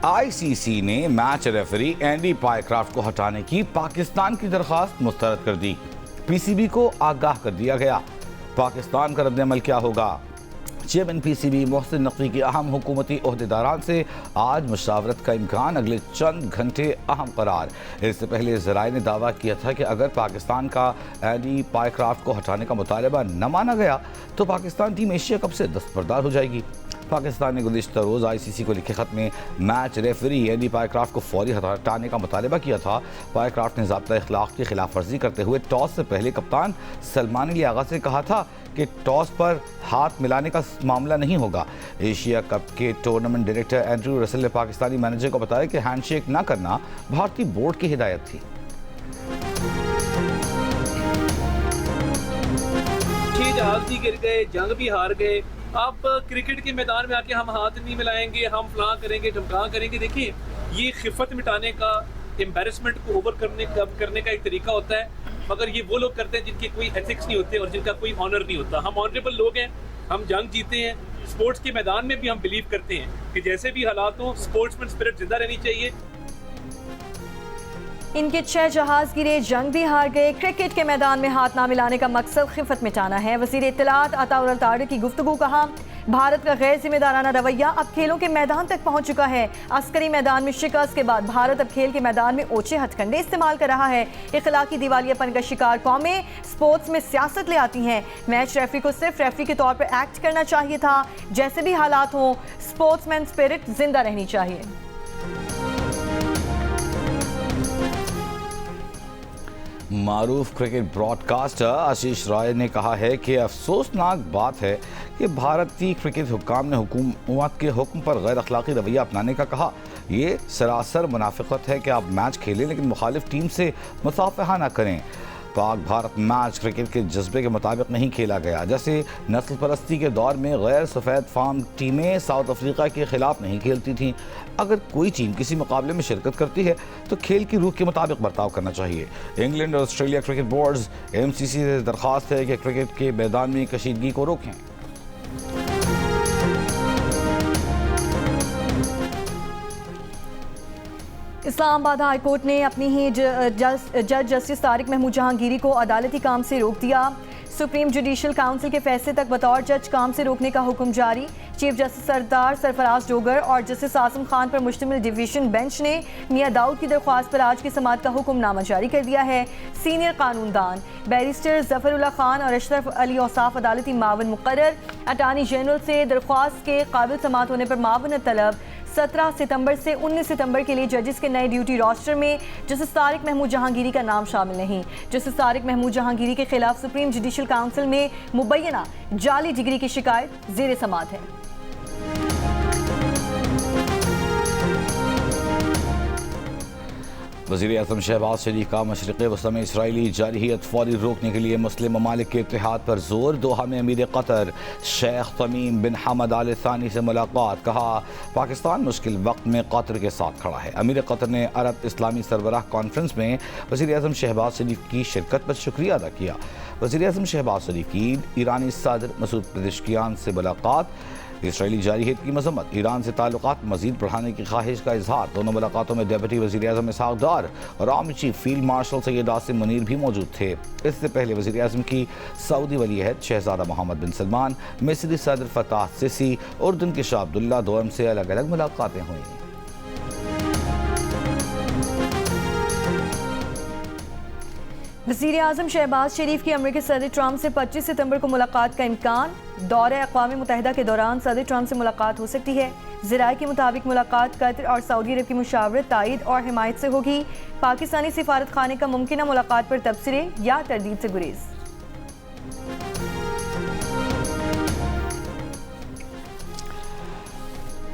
ICC ने match referee Andy पायक्राफ्ट को हटाने की पाकिस्तान की दरख्वास्त मुस्तरद कर दी। पीसीबी को आगाह कर दिया गया। पाकिस्तान का रद्द-ए-अमल क्या होगा? चेयरमैन पीसीबी मोहसिन नकवी की अहम हुकूमती ओहदेदारान से आज मुशावरत का इम्कान, अगले चंद घंटे अहम करार। इससे पहले ज़राए ने दावा किया था कि अगर पाकिस्तान का एंडी पायक्राफ्ट को हटाने का मुतालबा न माना गया तो पाकिस्तान टीम एशिया कप से दस्तबरदार हो जाएगी। पाकिस्तान ने गुज़िश्ता रोज़ आईसीसी को लिखे खत में मैच रेफरी एंडी पायक्राफ्ट को फौरी हटाने का मुतालबा किया था। पायक्राफ्ट ने ज़ाब्ता इखलाक की खिलाफ वर्जी करते हुए टॉस से पहले कप्तान सलमान अली आगा से कहा था कि टॉस पर हाथ मिलाने का मामला नहीं होगा। एशिया कप के टूर्नामेंट डायरेक्टर एंड्रयू रसेल ने पाकिस्तानी मैनेजर को बताया कि हैंडशेक न करना भारतीय बोर्ड की हिदायत थी। जहाज भी गिर गए, जंग भी हार गए, अब क्रिकेट के मैदान में आके हम हाथ नहीं मिलाएंगे, हम फलां करेंगे, ढमकां करेंगे। देखिए, ये खिफत मिटाने का, एम्बेरसमेंट को ओवर करने का एक तरीका होता है, मगर ये वो लोग करते हैं जिनके कोई एथिक्स नहीं होते और जिनका कोई ऑनर नहीं होता। हम ऑनरेबल लोग हैं, हम जंग जीते हैं। स्पोर्ट्स के मैदान में भी हम बिलीव करते हैं कि जैसे भी हालात हो, स्पोर्ट्समैन स्पिरिट जिंदा रहनी चाहिए। इनके 6 जहाज गिरे, जंग भी हार गए। क्रिकेट के मैदान में हाथ ना मिलाने का मकसद खिफत मिटाना है। वज़ीर इत्तलात अताउर अल-तारी की गुफ्तगू। कहा, भारत का गैर जिम्मेदाराना रवैया अब खेलों के मैदान तक पहुंच चुका है। अस्करी मैदान में शिकस्त के बाद भारत अब खेल के मैदान में ओछे हथकंडे इस्तेमाल कर रहा है। इखलाकी दिवालियापन का शिकार कौमें स्पोर्ट्स में सियासत ले आती हैं। मैच रेफरी को सिर्फ रेफरी के तौर पर एक्ट करना चाहिए था। जैसे भी हालात हों, स्पोर्ट्समैन स्पिरिट जिंदा रहनी चाहिए। मारूफ क्रिकेट ब्रॉडकास्टर आशीष रॉय ने कहा है कि अफसोसनाक बात है कि भारतीय क्रिकेट हुक्काम ने हुकूमत के हुक्म पर गैर अखलाकी रवैया अपनाने का कहा। ये सरासर मुनाफिकत है कि आप मैच खेलें लेकिन मुखालिफ टीम से मुसाफहा न करें। पाक भारत मैच क्रिकेट के जज्बे के मुताबिक नहीं खेला गया। जैसे नस्ल परस्ती के दौर में गैर सफ़ेद फार्म टीमें साउथ अफ्रीका के खिलाफ नहीं खेलती थीं। अगर कोई टीम किसी मुकाबले में शिरकत करती है तो खेल की रूह के मुताबिक बर्ताव करना चाहिए। इंग्लैंड और ऑस्ट्रेलिया क्रिकेट बोर्ड्स एमसीसी से दरख्वास्त है कि क्रिकेट के मैदान में कशीदगी को रोकें। इस्लामाबाद हाई कोर्ट ने अपनी ही जज जस्टिस तारिक महमूद जहांगीरी को अदालती काम से रोक दिया। सुप्रीम जुडिशल काउंसिल के फैसले तक बतौर जज काम से रोकने का हुक्म जारी। चीफ जस्टिस सरदार सरफराज डोगर और जस्टिस आसिम खान पर मुश्तमिल डिवीजन बेंच ने मियां दाऊद की दरख्वास्त पर आज की समाअत का हुक्मनामा जारी कर दिया है। सीनियर कानूनदान बैरिस्टर जफरुल्लाह खान और अशरफ अली औसाफ अदालती मावन मुकर्रर। अटार्नी जनरल से दरख्वास्त के काबिल समाअत होने पर मावन तलब। 17 सितंबर से 19 सितंबर के लिए जजेस के नए ड्यूटी रोस्टर में जस्टिस तारिक महमूद जहांगीरी का नाम शामिल नहीं। जस्टिस तारिक महमूद जहांगीरी के खिलाफ सुप्रीम जुडिशल काउंसिल में मुबैना जाली डिग्री की शिकायत ज़ेर समाअत है। वज़ीर आज़म शहबाज शरीफ का मशरिक़ वसत में इसराइली जारहियत फौरी रोकने के लिए मुस्लिम ममालिक के इत्तेहाद पर जोर। दोहा में अमीर कतर शेख तमीम बिन हमद आल थानी से मुलाकात। कहा, पाकिस्तान मुश्किल वक्त में कतर के साथ खड़ा है। अमीर कतर ने अरब इस्लामी सरबराह कॉन्फ्रेंस में वज़ीर आज़म शहबाज शरीफ की शिरकत पर शुक्रिया अदा किया। वज़ीर आज़म शहबाज शरीफ की ईरानी सदर मसूद पेज़ेश्कियान से मुलाकात। इसराइली जारहियत की मजम्मत, ईरान से ताल्लुकात मज़ीद बढ़ाने की ख्वाहिश का इजहार। दोनों मुलाकातों में डिप्टी वज़ीर आज़म इसहाक़ डार और army chief field marshal Syed Asim Munir भी मौजूद थे। इससे पहले वज़ीर आज़म की सऊदी वलीअहद शहज़ादा मोहम्मद बिन सलमान, मिस्री सदर फताह सिसी, उर्दन के शाह अब्दुल्ला दोम से अलग अलग मुलाकातें हुई। वज़ीर आज़म शहबाज शरीफ की अमेरिकी सदर ट्रंप से 25 सितंबर को मुलाकात का इम्कान। दौरे अक़वाम मुत्तहिदा के दौरान सदर ट्रंप से मुलाकात हो सकती है। ज़राए के मुताबिक मुलाकात कतर और सऊदी अरब की मुशावरत, तायद और हिमायत से होगी। पाकिस्तानी सिफारत खाने का मुमकिन मुलाकात पर तबसरे या तरदीद से गुरेज।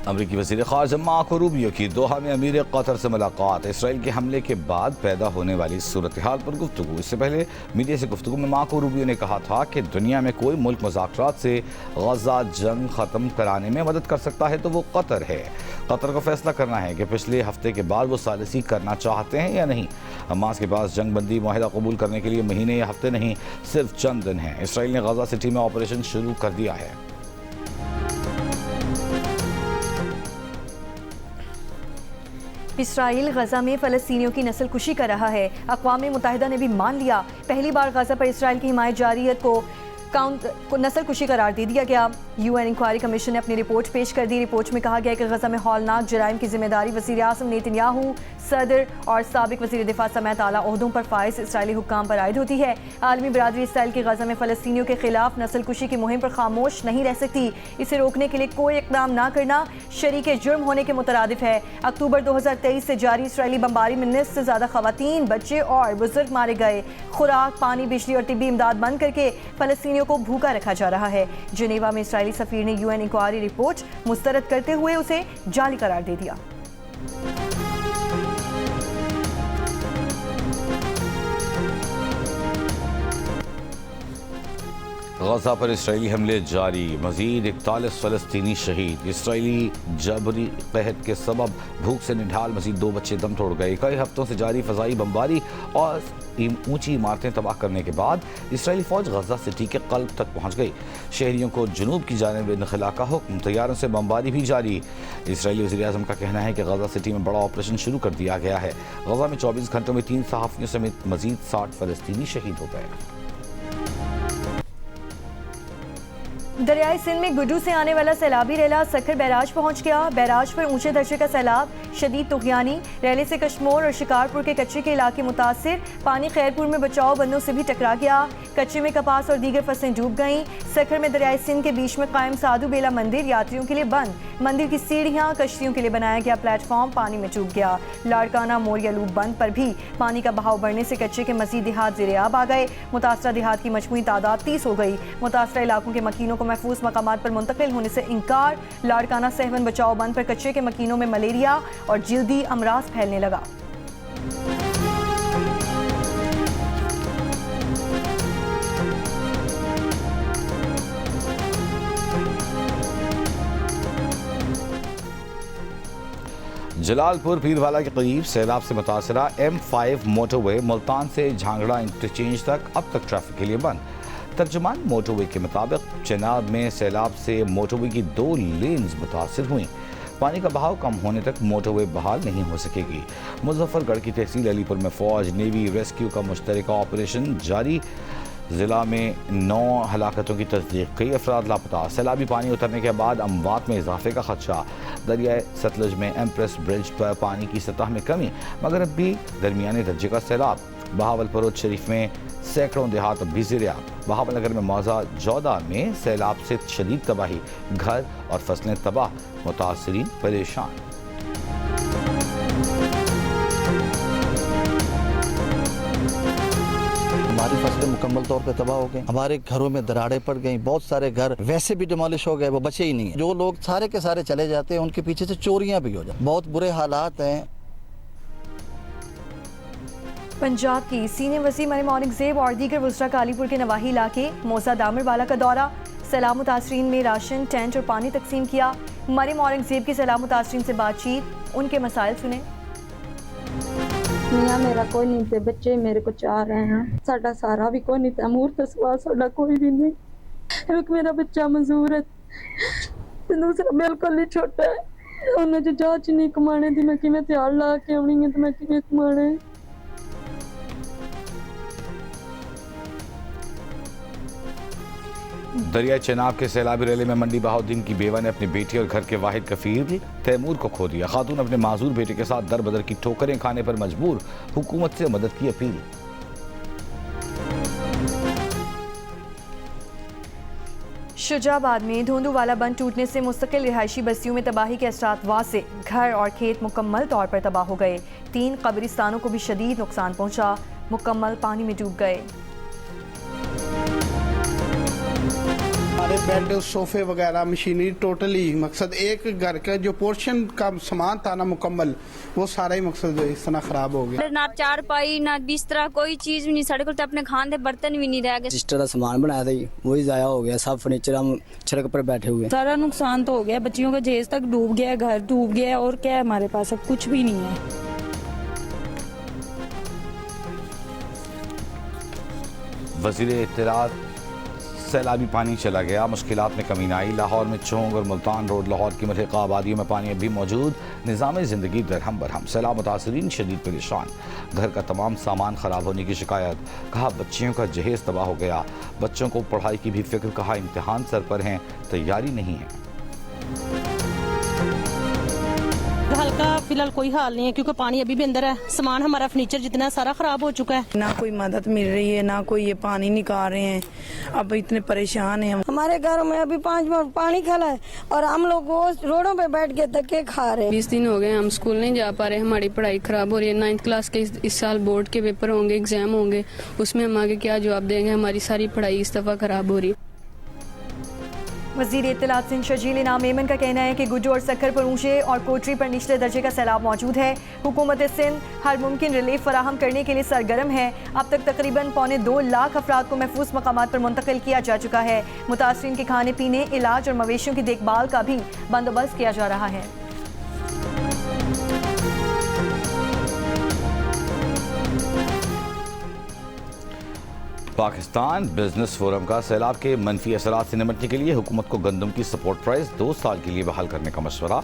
अमरीकी वज़ीर ख़ारजा मार्को रूबियो की दोहा में अमीर कतर से मुलाकात। इसराइल के हमले के बाद पैदा होने वाली सूरत हाल पर गुफ्तगू। इससे पहले मीडिया से गुफ्तगू में मार्को रूबियो ने कहा था कि दुनिया में कोई मुल्क मुज़ाकरात से गज़ा जंग ख़त्म कराने में मदद कर सकता है तो वो कतर है। कतर को फैसला करना है कि पिछले हफ्ते के बाद वो सालिसी करना चाहते हैं या नहीं। हमास के पास जंग बंदी मुआहिदा कबूल करने के लिए महीने या हफ्ते नहीं, सिर्फ चंद दिन हैं। इसराइल ने गज़ा सिटी में ऑपरेशन शुरू कर दिया है। इसराइल गजा में फ़लस्तीनियों की नस्ल कुशी कर रहा है। अक़वाम मुत्तहिदा ने भी मान लिया, पहली बार गजा पर इसराइल की हिमायत जारियत को नस्ल कुशी करार दे दिया गया। UN इंक्वायरी कमीशन ने अपनी रिपोर्ट पेश कर दी। रिपोर्ट में कहा गया कि गजा में हौलनाक जराइम की जिम्मेदारी वज़ीर आज़म नेतन्याहू, सदर और साबिक वज़ीर दिफा समेत आला ओहदों पर फाइज इसराइली हुक्काम पर आयद होती है। आलमी बरादरी इसराइल की गजा में फ़लस्तीनियों के खिलाफ नस्ल कुशी की मुहिम पर खामोश नहीं रह सकती। इसे रोकने के लिए कोई इक़दाम ना करना शरीके जुर्म होने के मुतरादिफ है। अक्टूबर 2023 से जारी इसराइली बमबारी में निस्फ से ज़्यादा ख़वातीन, बच्चे और बुजुर्ग मारे गए। खुराक, पानी, बिजली और तिब्बी इमदाद बंद करके फ़लस्तीनियों को भूखा रखा जा रहा है। जिनेवा में इसराइली सफीर ने UN इंक्वायरी रिपोर्ट मुस्तरद करते हुए उसे जाली करार दे दिया। गजा पर इसराइली हमले जारी, मजीद 41 फ़लस्तीनी शहीद। इसराइली जबरी कहत के सबब भूख से निढाल मजीद 2 बच्चे दम तोड़ गए। कई हफ्तों से जारी फ़ज़ाई बमबारी और ऊंची इमारतें तबाह करने के बाद इसराइली फ़ौज गजा सिटी के क़ल्ब तक पहुँच गई। शहरियों को जुनूब की जानिब इनखला का हुक्म, तैयारों से बमबारी भी जारी। इसराइली वज़ीर आज़म का कहना है कि गजा सिटी में बड़ा ऑपरेशन शुरू कर दिया गया है। गजा में 24 घंटों में 3 सहाफ़ियों समेत मजीद 60 फ़लस्तीनी शहीद हो गए। दरियाई सिंध में गुड्डू से आने वाला सैलाबी रेला सखर बैराज पहुंच गया। बैराज पर ऊंचे दर्जे का सैलाब शदीद तुग़यानी, रेले से कश्मोर और शिकारपुर के कच्चे के इलाके मुतासिर। पानी खैरपुर में बचाव बंदों से भी टकरा गया। कच्चे में कपास और दीगर फसलें डूब गईं। सखर में दरियाई सिंध के बीच में कायम साधु बेला मंदिर यात्रियों के लिए बंद। मंदिर की सीढ़ियाँ, कश्तियों के लिए बनाया गया प्लेटफॉर्म पानी में डूब गया। लाड़काना मोरिया लूप बंद पर भी पानी का बहाव बढ़ने से कच्चे के मजीद देहात ज़ेर-ए-आब आ गए। मुतासरा देहात की मजमूई तादाद 30 हो गई। मुतासरा इलाकों के मकीनों को महफूज मकामात पर मुंतकिल होने से इंकार। लाड़काना सहवन बचाओ बंद पर कच्चे के मकीनों में मलेरिया और जिल्दी अमराज फैलने लगा। जलालपुर पीरवाला के करीब सैलाब से मुतासरा M5 मोटरवे मुल्तान से झांगड़ा इंटरचेंज तक अब तक ट्रैफिक के लिए बंद। तर्जुमान मोटरवे के मुताबिक चेनाब में सैलाब से मोटरवे की 2 लेन्स मुतासर हुई। पानी का बहाव कम होने तक मोटरवे बहाल नहीं हो सकेगी। मुजफ्फरगढ़ की तहसील अलीपुर में फौज, नेवी, रेस्क्यू का मुश्तरका ऑपरेशन जारी। ज़िला में 9 हलाकतों की तस्दीक, कई अफराद लापता। सैलाबी पानी उतरने के बाद अमवात में इजाफे का खदशा। दरियाए सतलज में एम्प्रेस ब्रिज पर पानी की सतह में कमी, मगर अब भी दरमियाने दर्जे का सैलाब। बहावलपुर शरीफ में सैकड़ों देहात अब भी ज़ेर-ए-आब। बहावलनगर में मौजा जौदा में सैलाब से शदीद तबाही, घर और फसलें तबाह, मुतासरीन परेशान। हमारी फसलें मुकम्मल तौर पे तबाह हो गई। हमारे घरों में दरारें पड़ गई। बहुत सारे घर वैसे भी डिमोलिश हो गए, वो बचे ही नहीं है। जो लोग सारे के सारे चले जाते हैं उनके पीछे से चोरियां भी हो जाती। बहुत बुरे हालात हैं। पंजाब की सीनियर वज़ीर मरियम औरंगज़ेब और दीगर वज़रा का अलीपुर के नवाही इलाके मौसा दामरवाला का दौरा। सैलाब मुतासरीन में राशन, टेंट और पानी तकसीम किया। मरियम औरंगज़ेब की सैलाब मुतासरीन से बातचीत, उनके मसाइल सुने। मियाँ मेरा कोई नहीं थे, बच्चे मेरे को 4 हैं। साडा सारा भी कोई नहीं था, मूर तस्वा साडा कोई भी नहीं। एक मेरा बच्चा मजूर है, दूसरा बिल्कुल ही छोटा है। उन्हें जो जांच नहीं कमाने दी, मैं किवें त्यार ला के आनी है तो मैं किवें कमाने। दरिया चेनाब के सैलाबी रेले में मंडी बहाउद्दीन की बेवा ने अपनी बेटी और घर के वाहिद कफील तैमूर को खो दिया। खातून अपने माजूर बेटे के साथ दर बदर की ठोकरें खाने पर मजबूर, हुकूमत से मदद की अपील। शुजाबाद में धोंदूवाला बंद टूटने से मुस्तकिल रिहायशी बस्तियों में तबाही के असरात वासे, घर और खेत मुकम्मल तौर पर तबाह हो गए। 3 कब्रिस्तानों को भी शदीद नुकसान पहुंचा, मुकम्मल पानी में डूब गए। हमारे बेड, सोफे वगैरह, मशीनरी टोटली, मकसद एक घर का जो पोर्शन का सामान था ना मुकम्मल, वो सारा ही मकसद इस तरह खराब हो गया। ना चारपाई ना बिस्तरा, कोई चीज भी नहीं। साढ़े को अपने खाने बर्तन भी नहीं रह गए। सिस्टर का सामान बनाया था वही जाया हो गया। सब फर्नीचर हम सड़क पर बैठे हुए। सारा नुकसान तो हो गया, बच्चियों का जेज तक डूब गया, घर डूब गया, और क्या है हमारे पास, अब कुछ भी नहीं है। वज़ीर इत्तलात सैलाबी पानी चला गया, मुश्किलात में कमी न आई। लाहौर में चोंग और मुल्तान रोड लाहौर की मलहका आबादियों में पानी अभी मौजूद, निज़ाम ज़िंदगी दरहम बरहम। सैलाब मुतासरीन शदीद परेशान, घर का तमाम सामान ख़राब होने की शिकायत। कहा बच्चियों का जहेज़ तबाह हो गया, बच्चों को पढ़ाई की भी फिक्र। कहा इम्तिहान सर पर हैं, तैयारी नहीं है। हल्का फिलहाल कोई हाल नहीं है क्योंकि पानी अभी भी अंदर है। सामान हमारा फर्नीचर जितना सारा खराब हो चुका है। ना कोई मदद मिल रही है, ना कोई ये पानी निकाल रहे हैं। अब इतने परेशान हैं हम। हमारे घरों में अभी 5 बार पानी खड़ा है और हम लोग रोडों पे बैठ के धक्के खा रहे हैं। 20 दिन हो गए हम स्कूल नहीं जा पा रहे, हमारी पढ़ाई खराब हो रही है। 9th क्लास के इस साल बोर्ड के पेपर होंगे, एग्जाम होंगे, उसमें हम आगे क्या जवाब देंगे? हमारी सारी पढ़ाई इस दफा खराब हो रही है। वज़ीर इत्तलात सिंध शजील इनाम मेमन का कहना है कि गुड्डू और सक्खर पर ऊंचे और कोटरी पर निचले दर्जे का सैलाब मौजूद है। हुकूमत सिंध हर मुमकिन रिलीफ फराहम करने के लिए सरगर्म है। अब तक तकरीबन 2.25 लाख अफराद को महफूज मकामात पर मुंतकिल किया जा चुका है। मुतासरीन के खाने पीने, इलाज और मवेशियों की देखभाल का भी बंदोबस्त किया जा रहा है। पाकिस्तान बिजनेस फोरम का सैलाब के मनफी असरात से निपटने के लिए हुकूमत को गंदम की सपोर्ट प्राइस 2 साल के लिए बहाल करने का मशवरा।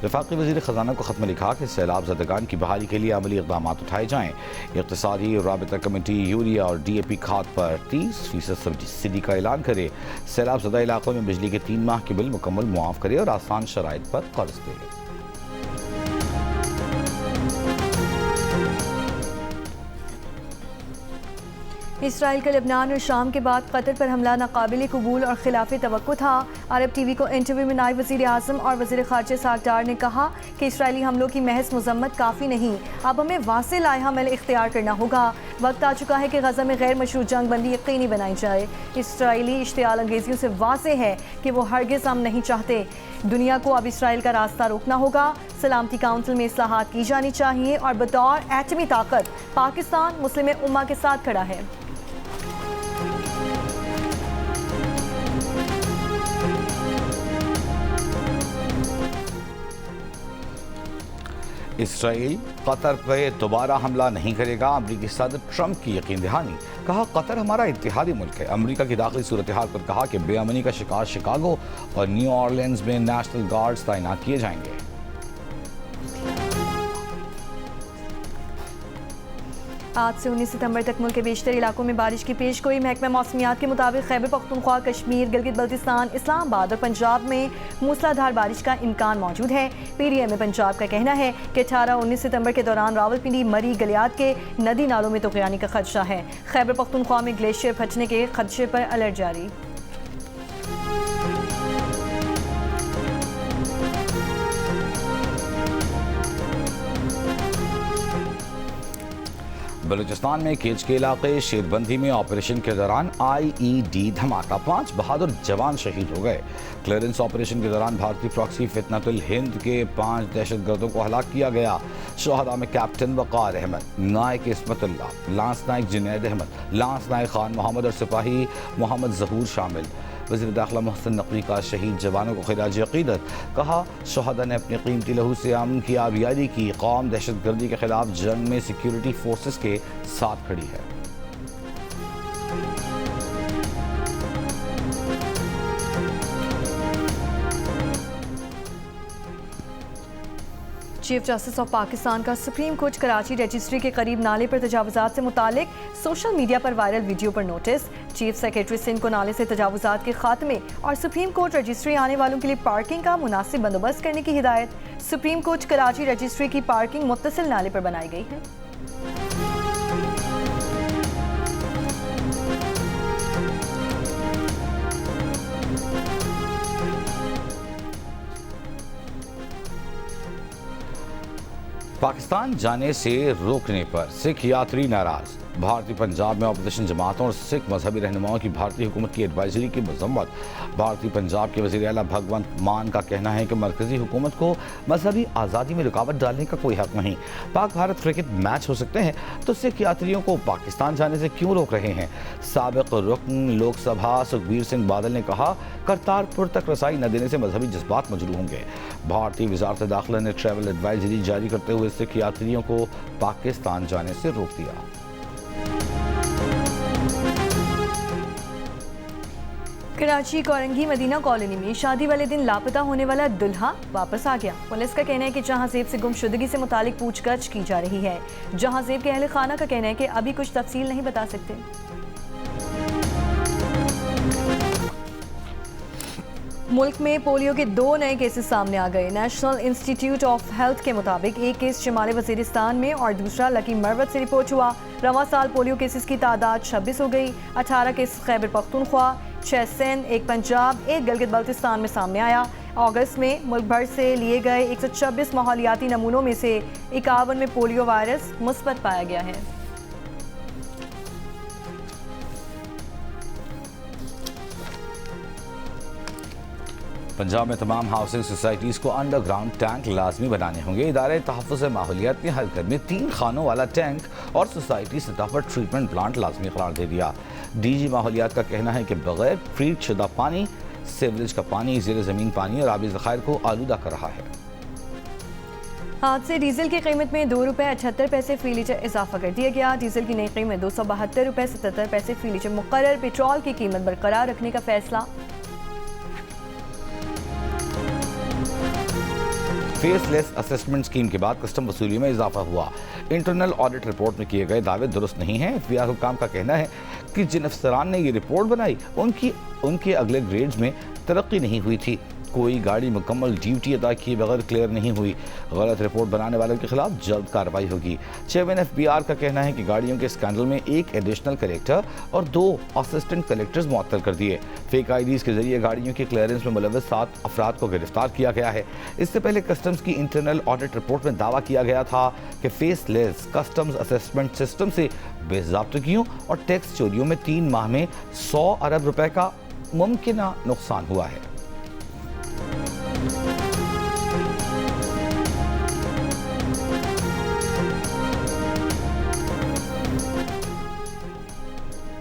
वफाकी वज़ीर ख़जाना को ख़त में लिखा कि सैलाब ज़दगान की बहाली के लिए अमली इक़दाम उठाए जाएँ। इक़्तिसादी राबिता कमेटी यूरिया और DAP खाद पर 30% सब्सिडी का ऐलान करे। सैलाब ज़दा इलाकों में बिजली के 3 माह के बिल मुकम्मल मुआफ़ करे और आसान शराइत पर कर्ज दे। इसराइल का लेबनान और शाम के बाद कतर पर हमला नाकाबिल कबूल और खिलाफ तवक्को था। अरब TV को इंटरव्यू में नायब वज़ीर आज़म और वज़ीर ख़ारजा साद डार ने कहा कि इसराइली हमलों की महज मज़म्मत काफ़ी नहीं, अब हमें वाज़ेह लाइहा अमल इख्तियार करना होगा। वक्त आ चुका है कि गज़ा में गैर मशरूत जंग बंदी यकीनी बनाई जाए। इसराइली इश्तियाल अंगेजियों से वाज़ेह है कि वो हरगिज़ हम नहीं चाहते। दुनिया को अब इसराइल का रास्ता रोकना होगा। सलामती काउंसिल में इस्लाहात की जानी चाहिए और बतौर एटमी ताकत पाकिस्तान मुस्लिम उम्मा के साथ खड़ा है। इसराइल कतर पर दोबारा हमला नहीं करेगा, अमरीकी सदर ट्रंप की यकीन दहानी। कहा कतर हमारा इत्तेहादी मुल्क है। अमरीका की दाखिली सूरत हाल पर कहा कि बेअमनी का शिकार शिकागो और न्यू ऑरलियंस में नेशनल गार्ड्स तैनात किए जाएंगे। आज से 19 सितंबर तक मुल्क के बेशतर इलाकों में बारिश की पेशगोई। महकमा मौसमियात के मुताबिक खैबर पख्तूनख्वा, कश्मीर, गिलगित बल्तिस्तान, इस्लामाबाद और पंजाब में मूसलाधार बारिश का इम्कान मौजूद है। PDM पंजाब का कहना है कि 18-19 सितंबर के दौरान रावलपिंडी, मरी, गलियात के नदी नालों में तोग़यानी का खदशा है। खैबर पख्तूनख्वा में ग्लेशियर फटने के खदशे पर अलर्ट जारी। बलूचिस्तान में केच के इलाके शेरबंदी में ऑपरेशन के दौरान IED धमाका, 5 बहादुर जवान शहीद हो गए। क्लियरेंस ऑपरेशन के दौरान भारतीय प्रॉक्सी फितनतुल हिंद के 5 दहशतगर्दों को हलाक किया गया। शोहदा में कैप्टन वक़ार अहमद, नायक इस्मतुल्लाह, लांस नायक जुनैद अहमद, लांस नायक खान मोहम्मद और सिपाही मोहम्मद ज़हूर शामिल। वज़ीर दाखिला मोहसिन नकवी का शहीद जवानों को खिराज अक़ीदत। कहा शोहदा ने अपने कीमती लहू से अमन की आबियारी की। कौम दहशतगर्दी के खिलाफ जंग में सिक्योरिटी फोर्सेस के साथ खड़ी है। चीफ जस्टिस ऑफ पाकिस्तान का सुप्रीम कोर्ट कराची रजिस्ट्री के करीब नाले पर तजावुजात से मुतालिक सोशल मीडिया पर वायरल वीडियो पर नोटिस। चीफ सेक्रेटरी सिंध को नाले से तजावुजात के खात्मे और सुप्रीम कोर्ट रजिस्ट्री आने वालों के लिए पार्किंग का मुनासिब बंदोबस्त करने की हिदायत। सुप्रीम कोर्ट कराची रजिस्ट्री की पार्किंग मुत्तसिल नाले पर बनाई गई है। पाकिस्तान जाने से रोकने पर सिख यात्री नाराज। भारतीय पंजाब में अपोजिशन जमातों और सिख मजहबी रहनुमाओं की भारतीय हुकूमत की एडवाइजरी की मजम्मत। भारतीय पंजाब के वज़ीर आला भगवंत मान का कहना है कि मरकजी हुकूमत को मजहबी आज़ादी में रुकावट डालने का कोई हक नहीं। पाक भारत क्रिकेट मैच हो सकते हैं तो सिख यात्रियों को पाकिस्तान जाने से क्यों रोक रहे हैं? साबिक रुकन लोकसभा सुखबीर सिंह बादल ने कहा करतारपुर तक रसाई न देने से मजहबी जज्बात मजरूह होंगे। भारतीय वज़ारत दाखिला ने ट्रैवल एडवाइजरी जारी करते हुए सिख यात्रियों को पाकिस्तान जाने से रोक दिया। कराची कोरंगी मदीना कॉलोनी में शादी वाले दिन लापता होने वाला दुल्हा वापस आ गया। पुलिस का कहना है कि जहां जेब से गुमशुदगी से मुतालिक पूछताछ की जा रही है। जहां जेब के अहले खाना का कहना है कि अभी कुछ तफसील नहीं बता सकते। मुल्क में पोलियो के 2 नए केसेस सामने आ गए। नेशनल इंस्टीट्यूट ऑफ हेल्थ के मुताबिक एक केस शिमाली वजीरिस्तान में और दूसरा लकी मरवत से रिपोर्ट हुआ। रवां साल पोलियो केसेस की तादाद 26 हो गई। 18 केस खैबर पख्तूनख्वा, 6 सिंध, 1 पंजाब, 1 गिलगित बल्तिस्तान में सामने आया। अगस्त में मुल्क भर से लिए गए 126 माहौलियाती नमूनों में से 51 में पोलियो वायरस मुस्बत पाया गया है। पंजाब में तमाम हाउसिंग सोसाइटीज़ को अंडरग्राउंड टैंक लाजमी बनाने होंगे। इदारे तहफ़्फ़ुज़ माहौलियात ने हर घर में 3 खानों वाला टैंक और सोसाइटी सतह पर ट्रीटमेंट प्लांट लाजमी करार दे दिया। DG माहौलियात का कहना है कि बगैर ट्रीट शुदा पानी, सीवरेज का पानी, ज़ेर ज़मीन पानी और आबी ज़खायर को आलूदा कर रहा है। आज से डीजल की कीमत में ₹2.78 फी लीटर इजाफा कर दिया गया। डीजल की नई कीमत ₹272.77 फी लीटर मुकर्रर। पेट्रोल की कीमत बरकरार रखने का फैसला। फेसलेस असेसमेंट स्कीम के बाद कस्टम वसूली में इजाफा हुआ। इंटरनल ऑडिट रिपोर्ट में किए गए दावे दुरुस्त नहीं हैं। FBI हुकाम का कहना है कि जिन अफसरान ने ये रिपोर्ट बनाई उनके अगले ग्रेड्स में तरक्की नहीं हुई थी। कोई गाड़ी मुकम्मल ड्यूटी अदा किए बगैर क्लियर नहीं हुई। गलत रिपोर्ट बनाने वालों के खिलाफ जल्द कार्रवाई होगी। चेयरमैन FBR का कहना है कि गाड़ियों के स्कैंडल में 1 एडिशनल कलेक्टर और 2 असिस्टेंट कलेक्टर्स मुअत्तल कर दिए। फेक IDs के जरिए गाड़ियों की क्लियरेंस में मुलव्वस 7 अफराद को गिरफ्तार किया गया है। इससे पहले कस्टम्स की इंटरनल ऑडिट रिपोर्ट में दावा किया गया था कि फेसलेस कस्टम्स असेसमेंट सिस्टम से बेज़ाब्तगियों और टैक्स चोरियों में 3 माह में 100 अरब रुपए का मुमकिन नुकसान हुआ है।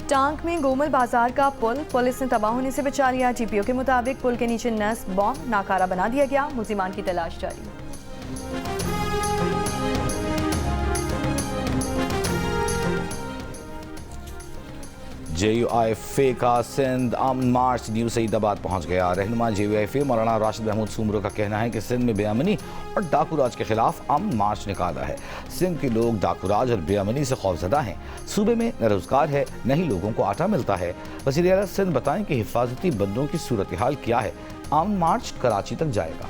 टांक में गोमल बाजार का पुल पुलिस ने तबाह होने से बचा लिया। GPO के मुताबिक पुल के नीचे नस्ब बॉम्ब नाकारा बना दिया गया। मुल्जिमान की तलाश जारी। JUIFA का सिंध अमन मार्च न्यू सईदाबाद पहुंच गया। रहनुमा JUIFA मौलाना राशिद महमूद सुमरो का कहना है कि सिंध में बेअमनी और डाकूराज के खिलाफ अमन मार्च निकाला है। सिंध के लोग डाकूराज और बेअमनी से खौफजदा हैं। सूबे में न रोजगार है न ही लोगों को आटा मिलता है। वज़ीर आला सिंध बताएं कि हिफाजती बंदों की सूरत हाल क्या है। अमन मार्च कराची तक जाएगा।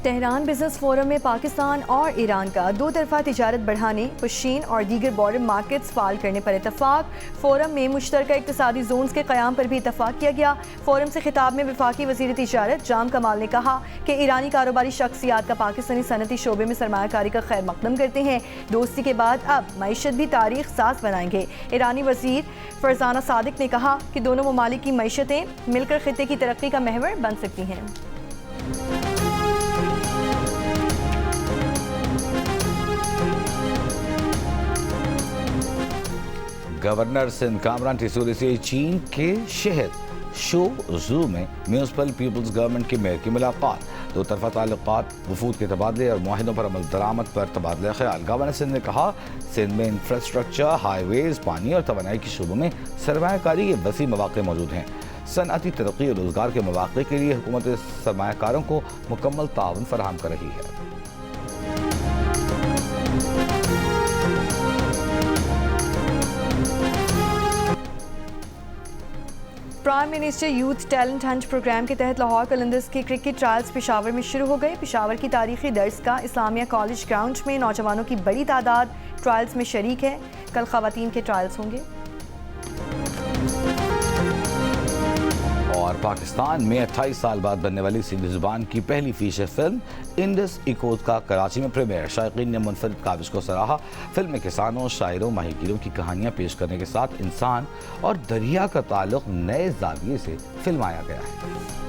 तेहरान बिजनेस फोरम में पाकिस्तान और ईरान का 2 तरफा तिजारत बढ़ाने, पशीन और दीगर बॉर्डर मार्केट्स फाल करने पर इतफाक। फोरम में मुश्तरका इक्तिसादी जोन्स के क़याम पर भी इतफाक किया गया। फोरम से खिताब में वफाकी वज़ीर तिजारत जाम कमाल ने कहा कि ईरानी कारोबारी शख्सियात का पाकिस्तानी सनती शोबे में सरमायाकारी का खैर मकदम करते हैं। दोस्ती के बाद अब मईशत भी तारीख साज बनाएंगे। ईरानी वज़ीर फरजाना सादिक ने कहा कि दोनों ममालिक की मईशतें मिलकर खित्ते की तरक्की का महवर बन सकती हैं। गवर्नर सिंध कामरान टिसूरी से चीन के शहर शो जू में म्यूनसिपल पीपल्स गवर्नमेंट के मेयर की मुलाकात। 2 तरफा ताल्लुकात, वफूद के तबादले और मुआहिदों पर अमल दरामद पर तबादला ख्याल। गवर्नर सिंध ने कहा सिंध में इंफ्रास्ट्रक्चर, हाईवेज, पानी और तवानाई के शोबों में सरमायाकारी के वसी मौके मौजूद हैं। सनअती तरक्की और रोजगार के मौके के लिए हुकूमत सरमायाकारों को मुकम्मल ताउन फराहम कर रही है। Prime minister youth talent hunt program के तहत लाहौर कलंदर्स के क्रिकेट ट्रायल्स पेशावर में शुरू हो गए। पेशावर की तारीखी दरसगाह इस्लामिया कॉलेज ग्राउंड में नौजवानों की बड़ी तादाद ट्रायल्स में शरीक है। कल खवातीन के ट्रायल्स होंगे। और पाकिस्तान में 28 साल बाद बनने वाली सिंधी जुबान की पहली फीचर फिल्म इंडस इकोज का कराची में प्रीमियर। शायकीन ने मुनफरिद काबिज को सराहा। फिल्म में किसानों, शायरों, माहिगीरों की कहानियां पेश करने के साथ इंसान और दरिया का ताल्लुक नए ज़ाविये से फिल्माया गया है।